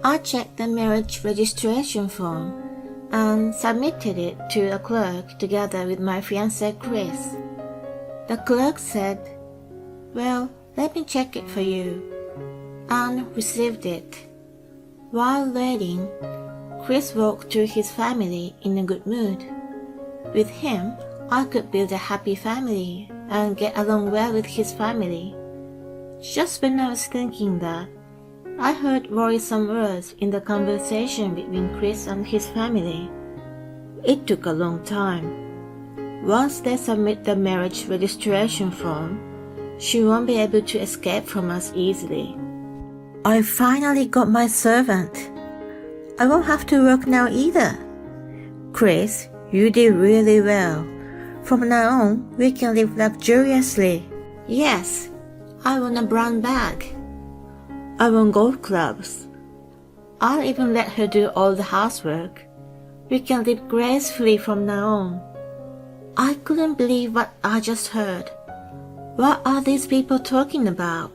I checked the marriage registration form and submitted it to a clerk together with my fiancé Chris. The clerk said, "Well, let me check it for you," and received it. While waiting, Chris walked to his family in a good mood. With him, I could build a happy family and get along well with his family. Just when I was thinking that, I heard worrisome words in the conversation between Chris and his family. It took a long time. Once they submit the marriage registration form, she won't be able to escape from us easily. I finally got my servant. I won't have to work now either. Chris, you did really well. From now on, we can live luxuriously. Yes, I want a brown bag. I want golf clubs. I'll even let her do all the housework. We can live gracefully from now on. I couldn't believe what I just heard. What are these people talking about?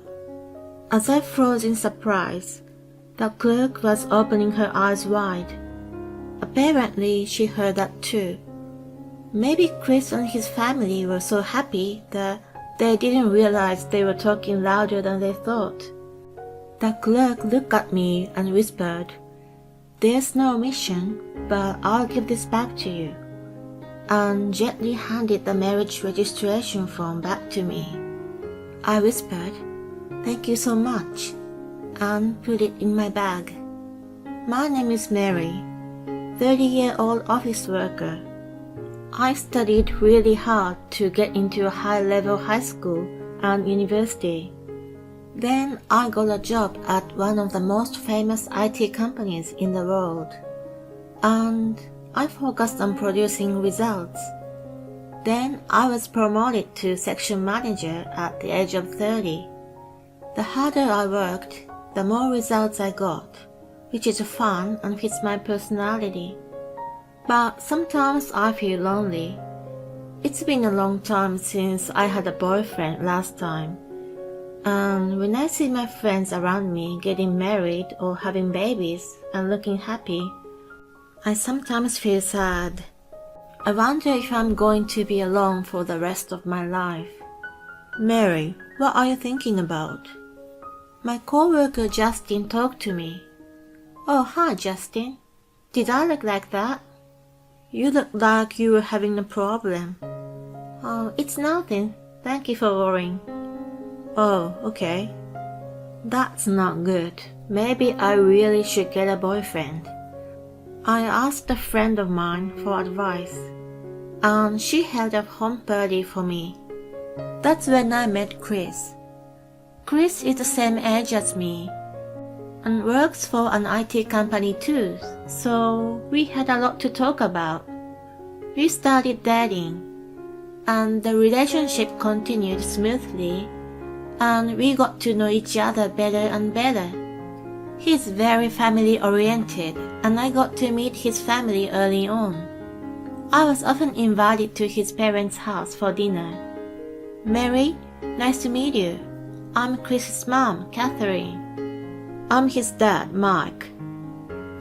As I froze in surprise, the clerk was opening her eyes wide. Apparently, she heard that too. Maybe Chris and his family were so happy that they didn't realize they were talking louder than they thought. The clerk looked at me and whispered, "There's no omission, but I'll give this back to you," and gently handed the marriage registration form back to me. I whispered, "Thank you so much," and put it in my bag. My name is Mary, 30-year-old office worker. I studied really hard to get into a high-level high school and university. Then I got a job at one of the most famous IT companies in the world, and I focused on producing results. Then I was promoted to section manager at the age of 30. The harder I worked, the more results I got, which is fun and fits my personality. But sometimes I feel lonely. It's been a long time since I had a boyfriend last time. And when I see my friends around me getting married or having babies and looking happy, I sometimes feel sad. I wonder if I'm going to be alone for the rest of my life. Mary, what are you thinking about? My coworker Justin talked to me. Oh, hi Justin. Did I look like that? You look like you were having a problem. Oh, it's nothing. Thank you for worrying. Oh, okay. That's not good. Maybe I really should get a boyfriend. I asked a friend of mine for advice, and she held a home party for me. That's when I met Chris. Chris is the same age as me, and works for an IT company too, so we had a lot to talk about. We started dating, and the relationship continued smoothly, and we got to know each other better and better. He's very family-oriented, and I got to meet his family early on. I was often invited to his parents' house for dinner. Mary, nice to meet you. I'm Chris's mom, Catherine. I'm his dad, Mike.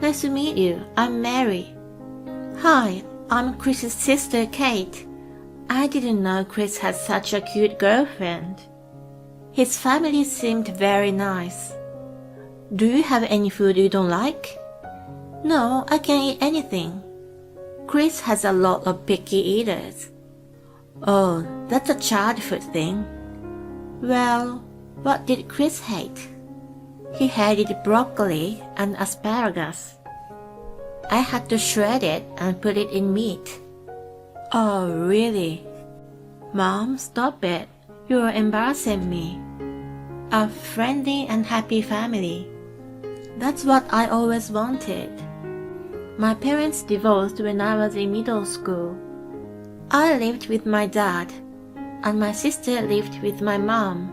Nice to meet you. I'm Mary. Hi, I'm Chris's sister, Kate. I didn't know Chris had such a cute girlfriend. His family seemed very nice. Do you have any food you don't like? No, I can eat anything. Chris has a lot of picky eaters. Oh, that's a childhood thing. Well, what did Chris hate? He hated broccoli and asparagus. I had to shred it and put it in meat. Oh, really? Mom, stop it. You're embarrassing me. A friendly and happy family. That's what I always wanted. My parents divorced when I was in middle school. I lived with my dad, and my sister lived with my mom.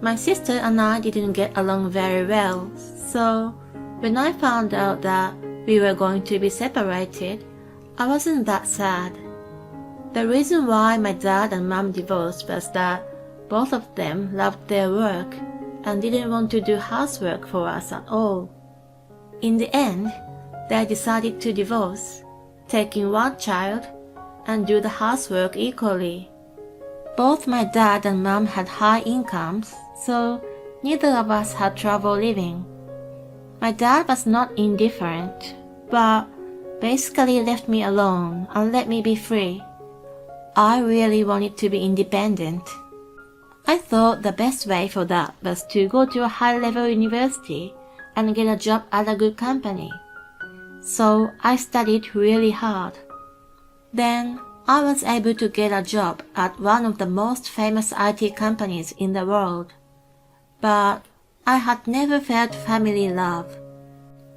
My sister and I didn't get along very well, so when I found out that we were going to be separated, I wasn't that sad. The reason why my dad and mom divorced was that both of them loved their work and didn't want to do housework for us at all. In the end, they decided to divorce, taking one child, and do the housework equally. Both my dad and mom had high incomes, so neither of us had trouble living. My dad was not indifferent, but basically left me alone and let me be free. I really wanted to be independent. I thought the best way for that was to go to a high-level university and get a job at a good company. So I studied really hard. Then I was able to get a job at one of the most famous IT companies in the world. But I had never felt family love.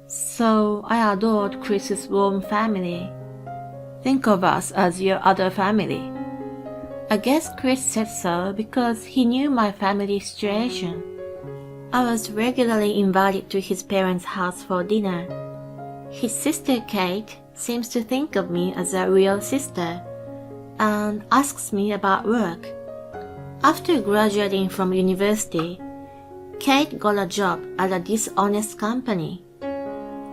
So I adored Chris's warm family. Think of us as your other family. I guess Chris said so because he knew my family situation. I was regularly invited to his parents' house for dinner. His sister Kate seems to think of me as a real sister and asks me about work. After graduating from university, Kate got a job at a dishonest company.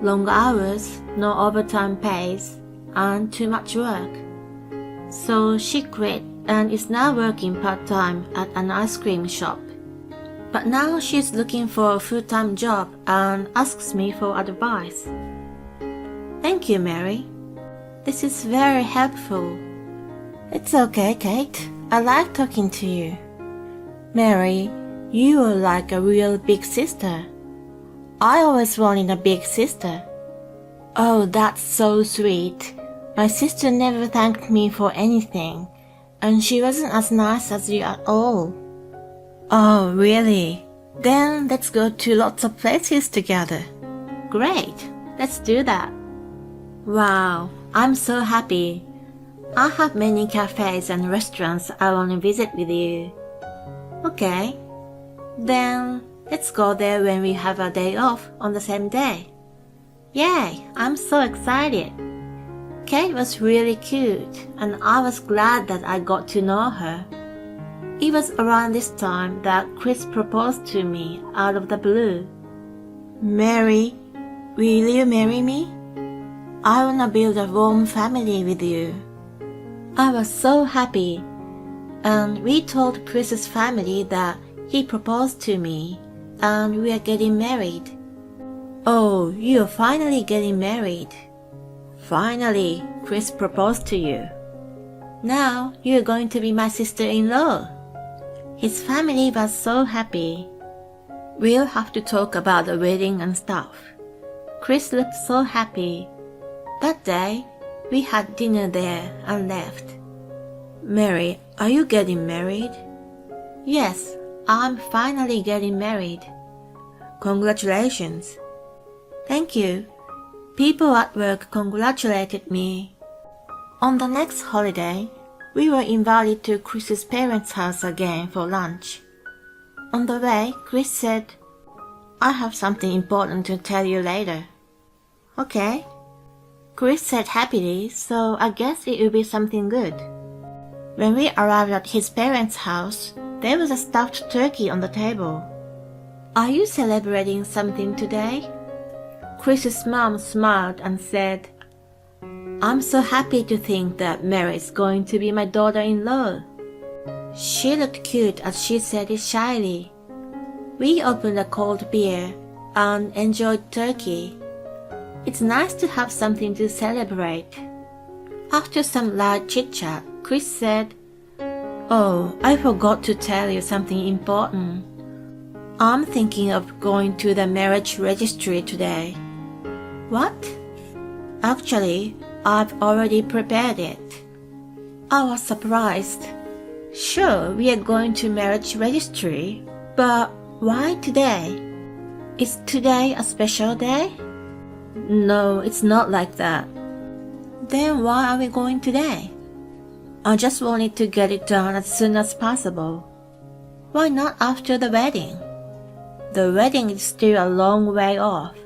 Long hours, no overtime pays, and too much work. So she quit and is now working part-time at an ice cream shop. But now she's looking for a full-time job and asks me for advice. Thank you, Mary. This is very helpful. It's okay, Kate. I like talking to you. Mary, you are like a real big sister. I always wanted a big sister. Oh, that's so sweet. My sister never thanked me for anything, and she wasn't as nice as you at all. Oh, really? Then let's go to lots of places together. Great, let's do that. Wow, I'm so happy. I have many cafes and restaurants I want to visit with you. Okay, then let's go there when we have a day off on the same day. Yay, I'm so excited. Kate was really cute, and I was glad that I got to know her. It was around this time that Chris proposed to me out of the blue. Mary, will you marry me? I wanna build a warm family with you. I was so happy, and we told Chris's family that he proposed to me, and we are getting married. Oh, you're finally getting married. Finally, Chris proposed to you. Now you're going to be my sister-in-law. His family was so happy. We'll have to talk about the wedding and stuff. Chris looked so happy. That day, we had dinner there and left. Mary, are you getting married? Yes, I'm finally getting married. Congratulations. Thank you. People at work congratulated me. On the next holiday, we were invited to Chris's parents' house again for lunch. On the way, Chris said, I have something important to tell you later. Okay. Chris said happily, so I guess it will be something good. When we arrived at his parents' house, there was a stuffed turkey on the table. Are you celebrating something today? Chris's mom smiled and said, I'm so happy to think that Mary is going to be my daughter-in-law. She looked cute as she said it shyly. We opened a cold beer and enjoyed turkey. It's nice to have something to celebrate. After some light chit-chat, Chris said, Oh, I forgot to tell you something important. I'm thinking of going to the marriage registry today. What? Actually, I've already prepared it. I was surprised. Sure, we are going to marriage registry, but why today? Is today a special day? No, it's not like that. Then why are we going today? I just wanted to get it done as soon as possible. Why not after the wedding? The wedding is still a long way off.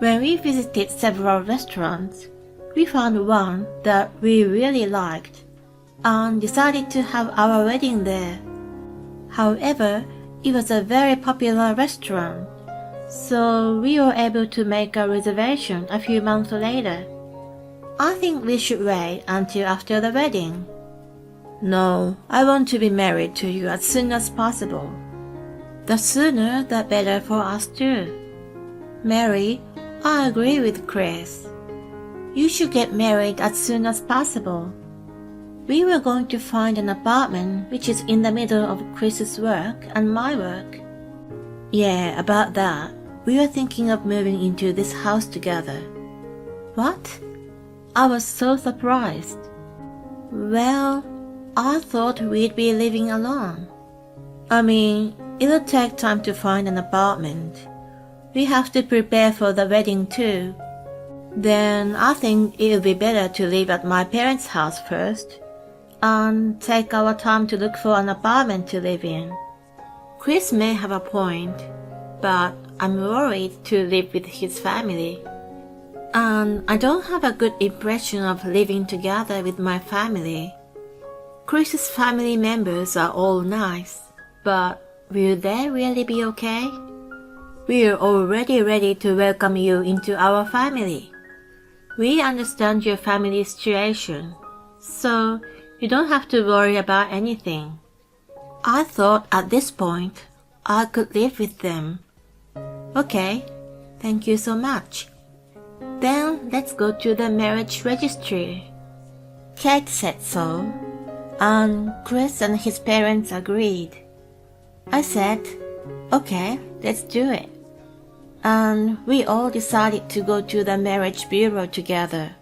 When we visited several restaurants, we found one that we really liked and decided to have our wedding there. However, it was a very popular restaurant, so we were able to make a reservation a few months later. I think we should wait until after the wedding. No, I want to be married to you as soon as possible. The sooner the better for us too. Mary, I agree with Chris. You should get married as soon as possible. We were going to find an apartment which is in the middle of Chris's work and my work. Yeah, about that. We were thinking of moving into this house together. What? I was so surprised. Well, I thought we'd be living alone. I mean, it'll take time to find an apartment. We have to prepare for the wedding too. Then I think it would be better to live at my parents' house first and take our time to look for an apartment to live in. Chris may have a point, but I'm worried to live with his family. And I don't have a good impression of living together with my family. Chris's family members are all nice, but will they really be okay? We're already ready to welcome you into our family. We understand your family situation, so you don't have to worry about anything. I thought at this point I could live with them. Okay, thank you so much. Then let's go to the marriage registry. Kate said so, and Chris and his parents agreed. I said, okay, let's do it. And we all decided to go to the marriage bureau together.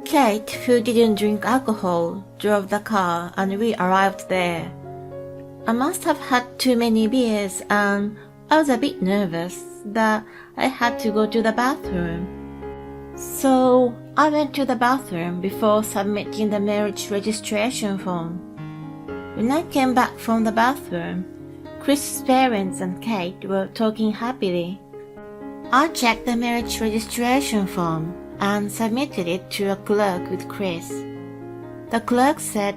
Kate, who didn't drink alcohol, drove the car and we arrived there. I must have had too many beers and I was a bit nervous that I had to go to the bathroom. So I went to the bathroom before submitting the marriage registration form. When I came back from the bathroom, Chris's parents and Kate were talking happily. I checked the marriage registration form and submitted it to a clerk with Chris. The clerk said,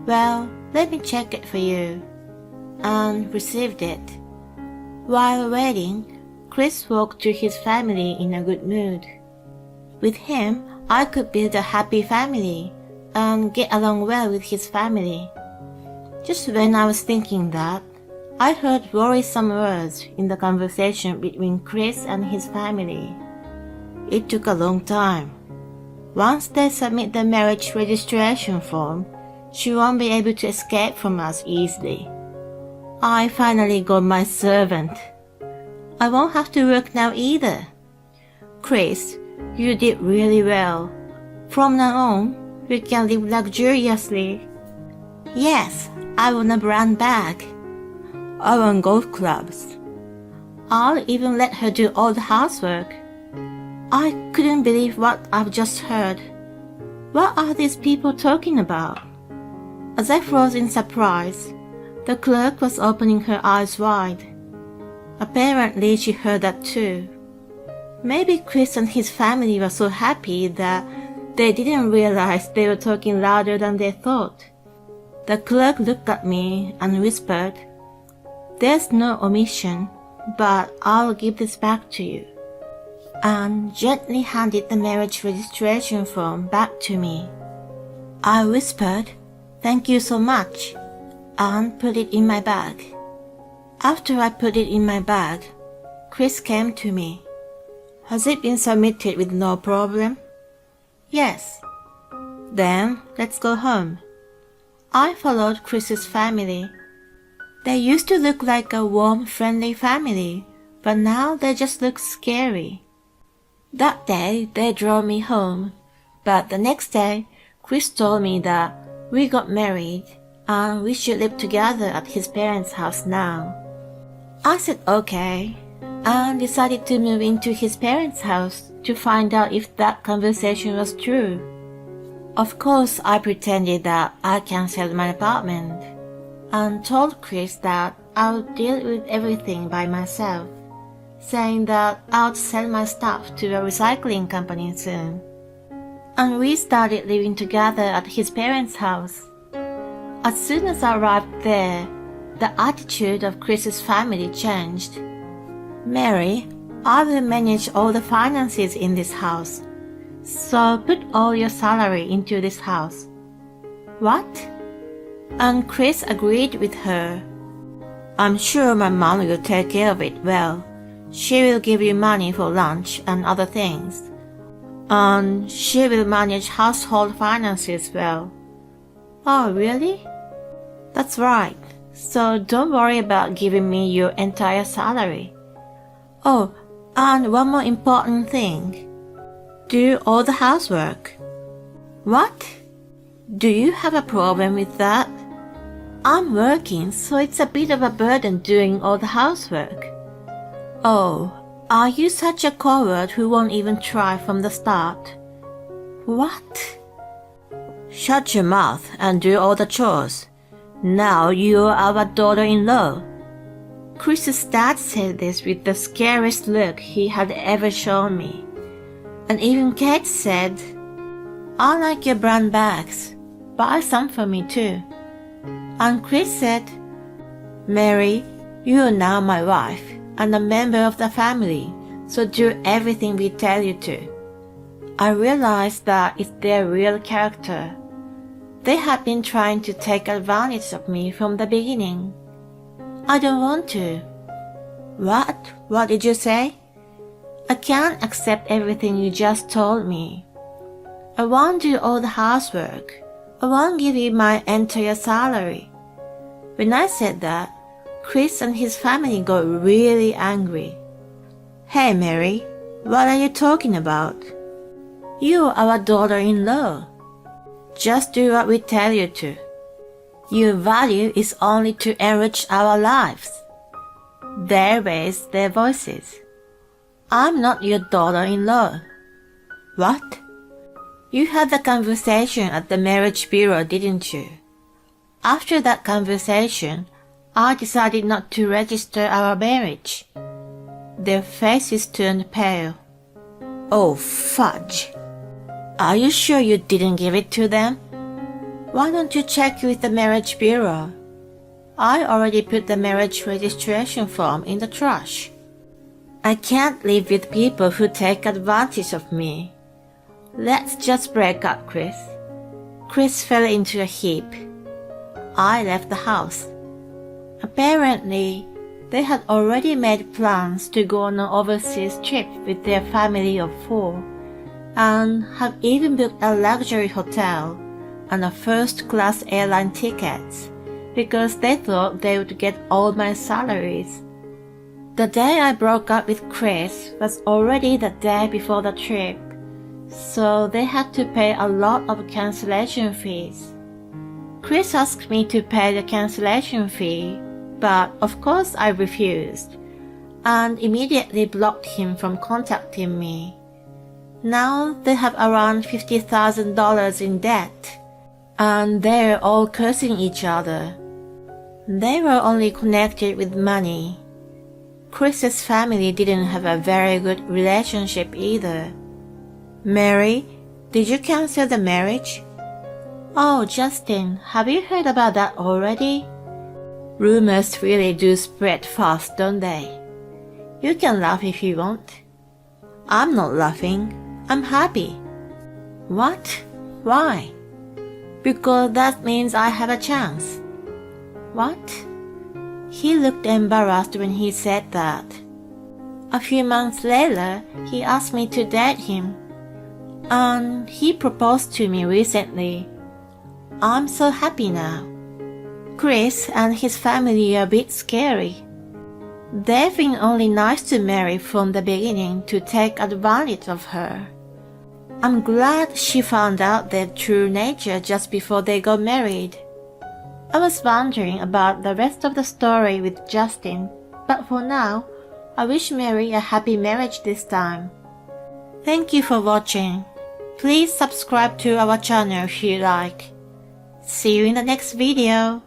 well, let me check it for you, and received it. While waiting, Chris walked to his family in a good mood. With him, I could build a happy family and get along well with his family. Just when I was thinking that, I heard worrisome words in the conversation between Chris and his family. It took a long time. Once they submit the marriage registration form, she won't be able to escape from us easily. I finally got my servant. I won't have to work now either. Chris, you did really well. From now on, we can live luxuriously. Yes, I want a brand bag. I want golf clubs. I'll even let her do all the housework. I couldn't believe what I've just heard. What are these people talking about? As I froze in surprise, the clerk was opening her eyes wide. Apparently she heard that too. Maybe Chris and his family were so happy that they didn't realize they were talking louder than they thought. The clerk looked at me and whispered, there's no omission, but I'll give this back to you, and gently handed the marriage registration form back to me. I whispered, thank you so much, and put it in my bag. After I put it in my bag, Chris came to me. Has it been submitted with no problem? Yes. Then let's go home. I followed Chris's family. They used to look like a warm, friendly family, but now they just look scary. That day, they drove me home, but the next day, Chris told me that we got married and we should live together at his parents' house now. I said okay, and decided to move into his parents' house to find out if that conversation was true. Of course, I pretended that I canceled my apartment and told Chris that I would deal with everything by myself, saying that I would sell my stuff to a recycling company soon. And we started living together at his parents' house. As soon as I arrived there, the attitude of Chris's family changed. Mary, I will manage all the finances in this house. So put all your salary into this house. What? And Chris agreed with her. I'm sure my mom will take care of it well. She will give you money for lunch and other things. And she will manage household finances well. Oh, really? That's right. So don't worry about giving me your entire salary. Oh, and one more important thing. Do all the housework. What? Do you have a problem with that? I'm working, so it's a bit of a burden doing all the housework. Oh, are you such a coward who won't even try from the start? What? Shut your mouth and do all the chores. Now you're our daughter-in-law. Chris's dad said this with the scariest look he had ever shown me. And even Kate said, I like your brown bags. Buy some for me too. And Chris said, Mary, you are now my wife and a member of the family, so do everything we tell you to. I realized that it's their real character. They have been trying to take advantage of me from the beginning. I don't want to. What? What did you say? I can't accept everything you just told me. I won't do all the housework. I won't give you my entire salary. When I said that, Chris and his family got really angry. Hey Mary, what are you talking about? You're our daughter-in-law. Just do what we tell you to. Your value is only to enrich our lives. They raised their voices. I'm not your daughter-in-law. What? You had the conversation at the marriage bureau, didn't you? After that conversation, I decided not to register our marriage. Their faces turned pale. Oh, fudge. Are you sure you didn't give it to them? Why don't you check with the marriage bureau? I already put the marriage registration form in the trash. I can't live with people who take advantage of me. Let's just break up, Chris. Chris fell into a heap. I left the house. Apparently, they had already made plans to go on an overseas trip with their family of 4, and have even booked a luxury hotel and a first-class airline tickets because they thought they would get all my salaries. The day I broke up with Chris was already the day before the trip, so they had to pay a lot of cancellation fees. Chris asked me to pay the cancellation fee, but of course I refused, and immediately blocked him from contacting me. Now they have around $50,000 in debt, and they're all cursing each other. They were only connected with money. Chris's family didn't have a very good relationship either. Mary, did you cancel the marriage? Oh, Justin, have you heard about that already? Rumors really do spread fast, don't they? You can laugh if you want. I'm not laughing. I'm happy. What? Why? Because that means I have a chance. What? He looked embarrassed when he said that. A few months later, he asked me to date him. And he proposed to me recently. I'm so happy now. Chris and his family are a bit scary. They've been only nice to Mary from the beginning to take advantage of her. I'm glad she found out their true nature just before they got married. I was wondering about the rest of the story with Justin, but for now, I wish Mary a happy marriage this time. Thank you for watching. Please subscribe to our channel if you like. See you in the next video.